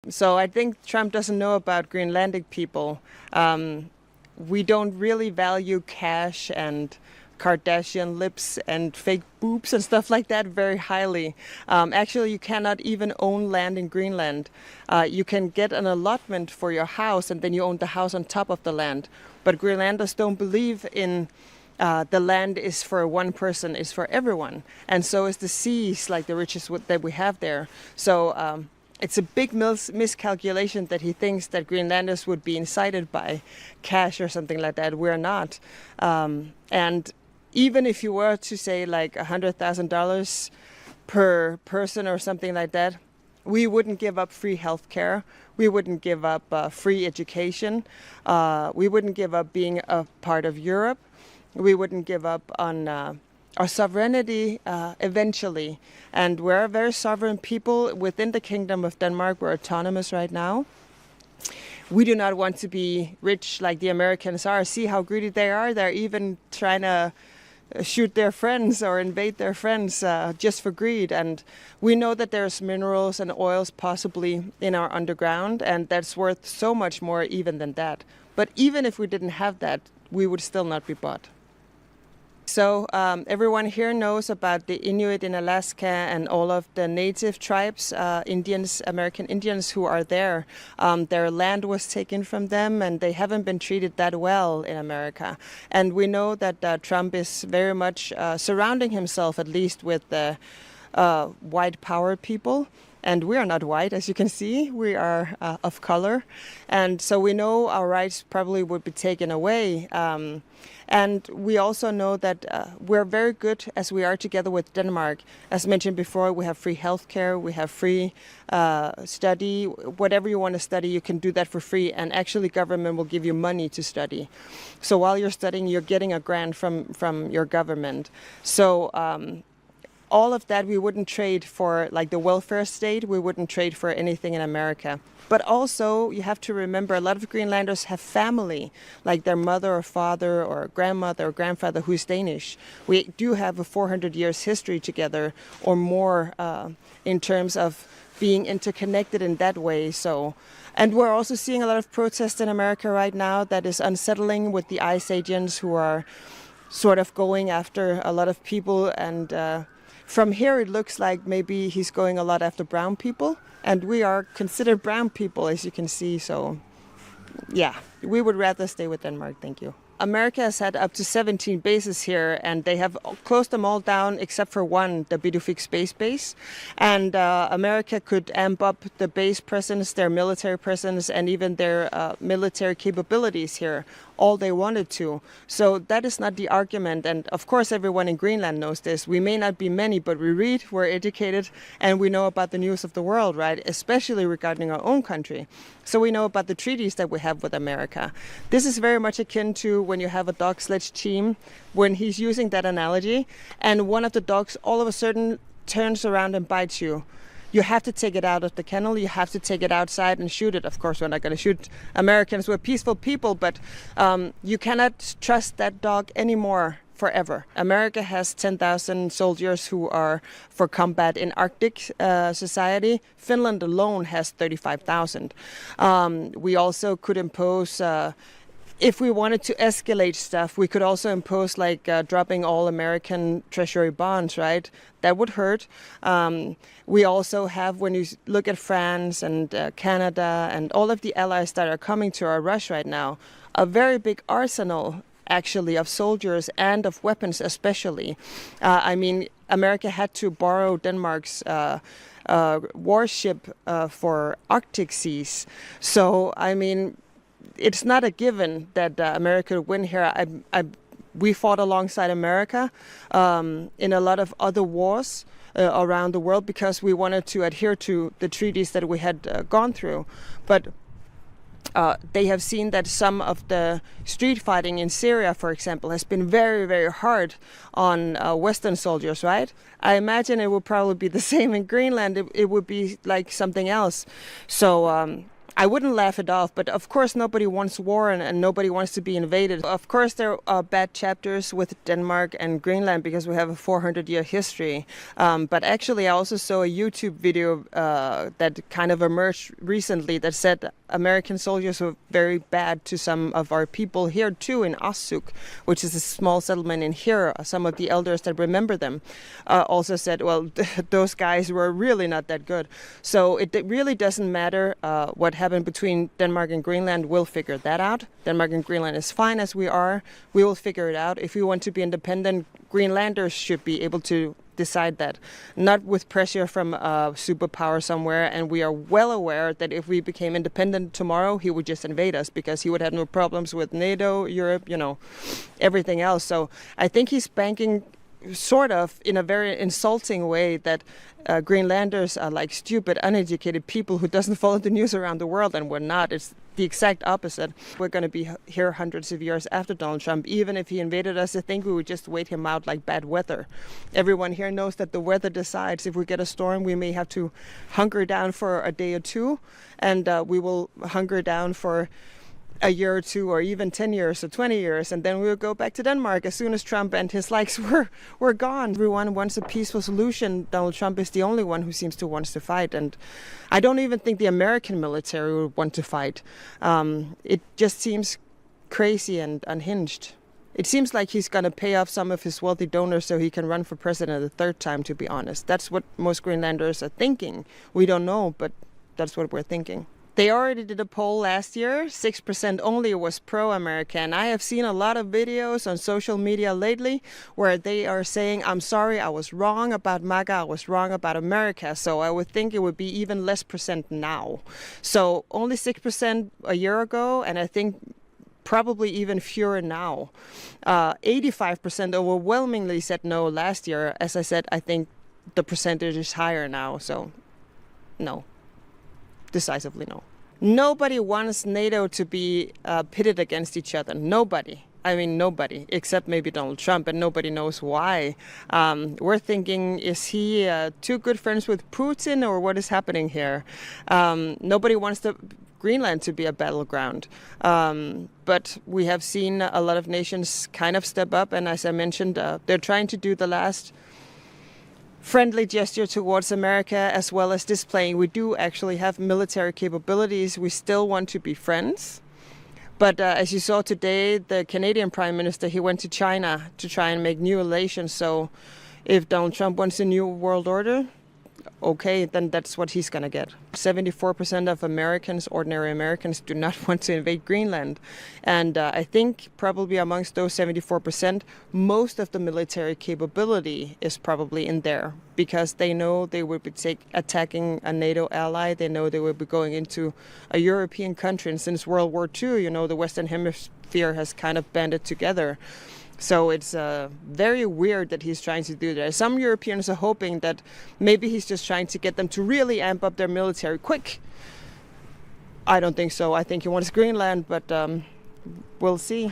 So I think Trump doesn't know about Greenlandic people. We don't really value cash and Kardashian lips and fake boobs and stuff like that very highly. Actually, you cannot even own land in Greenland. You can get an allotment for your house and then you own the house on top of the land. But Greenlanders don't believe in the land is for one person, is for everyone. And so is the seas, like the riches that we have there. So it's a big miscalculation that he thinks that Greenlanders would be incited by cash or something like that. We're not. And even if you were to say like $100,000 per person or something like that, we wouldn't give up free healthcare. We wouldn't give up free education. We wouldn't give up being a part of Europe. We wouldn't give up on our sovereignty eventually. And we're a very sovereign people within the Kingdom of Denmark. We're autonomous right now. We do not want to be rich like the Americans are. See how greedy they are. They're even trying to shoot their friends or invade their friends just for greed. And we know that there's minerals and oils possibly in our underground, and that's worth so much more even than that. But even if we didn't have that, we would still not be bought. So everyone here knows about the Inuit in Alaska and all of the native tribes, Indians, American Indians who are there. Their land was taken from them and they haven't been treated that well in America. And we know that Trump is very much surrounding himself, at least with the white power people. And we are not white, as you can see. We are of color. And so we know our rights probably would be taken away. And we also know that we're very good as we are together with Denmark. As mentioned before, we have free healthcare, we have free study. Whatever you want to study, you can do that for free. And actually, government will give you money to study. So while you're studying, you're getting a grant from your government. So all of that we wouldn't trade for, like the welfare state. We wouldn't trade for anything in America. But also, you have to remember, a lot of Greenlanders have family, like their mother or father or grandmother or grandfather who's Danish. We do have a 400 years history together or more in terms of being interconnected in that way. So, and we're also seeing a lot of protests in America right now that is unsettling with the ICE agents who are sort of going after a lot of people. And from here, it looks like maybe he's going a lot after brown people. And we are considered brown people, as you can see. So, yeah, we would rather stay with Denmark. Thank you. America has had up to 17 bases here, and they have closed them all down except for one, the Bidufik Space Base. And America could amp up the base presence, their military presence, and even their military capabilities here all they wanted to. So that is not the argument. And of course, everyone in Greenland knows this. We may not be many, but we read, we're educated, and we know about the news of the world, right? Especially regarding our own country. So we know about the treaties that we have with America. This is very much akin to when you have a dog sledge team, when he's using that analogy, and one of the dogs all of a sudden turns around and bites you. You have to take it out of the kennel. You have to take it outside and shoot it. Of course, we're not going to shoot Americans. We're peaceful people, but you cannot trust that dog anymore forever. America has 10,000 soldiers who are for combat in Arctic society. Finland alone has 35,000. We also could impose if we wanted to escalate stuff, we could also impose like dropping all American treasury bonds, right? That would hurt. We also have, when you look at France and Canada and all of the allies that are coming to our rush right now, a very big arsenal actually of soldiers and of weapons especially. I mean, America had to borrow Denmark's warship for Arctic seas. So, I mean, it's not a given that America would win here. We fought alongside America in a lot of other wars around the world because we wanted to adhere to the treaties that we had gone through. But they have seen that some of the street fighting in Syria, for example, has been very, very hard on Western soldiers, right? I imagine it would probably be the same in Greenland. It would be like something else. So I wouldn't laugh it off, but of course nobody wants war and nobody wants to be invaded. Of course there are bad chapters with Denmark and Greenland because we have a 400-year history. But actually I also saw a YouTube video that kind of emerged recently that said American soldiers were very bad to some of our people here too in Arsuk, which is a small settlement in here. Some of the elders that remember them also said, well, those guys were really not that good. So it really doesn't matter what happened between Denmark and Greenland. We'll figure that out. Denmark and Greenland is fine as we are. We will figure it out. If we want to be independent, Greenlanders should be able to decide that, not with pressure from a superpower somewhere. And we are well aware that if we became independent tomorrow, he would just invade us because he would have no problems with NATO, Europe, everything else. So I think he's banking sort of in a very insulting way that Greenlanders are like stupid, uneducated people who doesn't follow the news around the world, and we're not. It's the exact opposite. We're going to be here hundreds of years after Donald Trump. Even if he invaded us, I think we would just wait him out like bad weather. Everyone here knows that the weather decides. If we get a storm, we may have to hunker down for a day or two, and we will hunker down for a year or two, or even 10 years or 20 years, and then we will go back to Denmark as soon as Trump and his likes were gone. Everyone wants a peaceful solution. Donald Trump is the only one who seems to want to fight, and I don't even think the American military would want to fight. It just seems crazy and unhinged. It seems like he's going to pay off some of his wealthy donors so he can run for president a third time, to be honest. That's what most Greenlanders are thinking. We don't know, but that's what we're thinking. They already did a poll last year. 6% only was pro-American. I have seen a lot of videos on social media lately where they are saying, I'm sorry, I was wrong about MAGA, I was wrong about America. So I would think it would be even less percent now. So only 6% a year ago, and I think probably even fewer now. 85% overwhelmingly said no last year. As I said, I think the percentage is higher now. So no. Decisively no. Nobody wants NATO to be pitted against each other. Nobody. I mean, nobody, except maybe Donald Trump, and nobody knows why. We're thinking, is he too good friends with Putin, or what is happening here? Nobody wants Greenland to be a battleground. But we have seen a lot of nations kind of step up, and as I mentioned, they're trying to do the last friendly gesture towards America, as well as displaying we do actually have military capabilities. We still want to be friends. But as you saw today, the Canadian Prime Minister, he went to China to try and make new relations. So if Donald Trump wants a new world order, okay, then that's what he's going to get. 74% of Americans, ordinary Americans, do not want to invade Greenland. And I think probably amongst those 74%, most of the military capability is probably in there because they know they would be attacking a NATO ally. They know they would be going into a European country. And since World War II, the Western Hemisphere has kind of banded together. So it's very weird that he's trying to do that. Some Europeans are hoping that maybe he's just trying to get them to really amp up their military quick. I don't think so. I think he wants Greenland, but we'll see.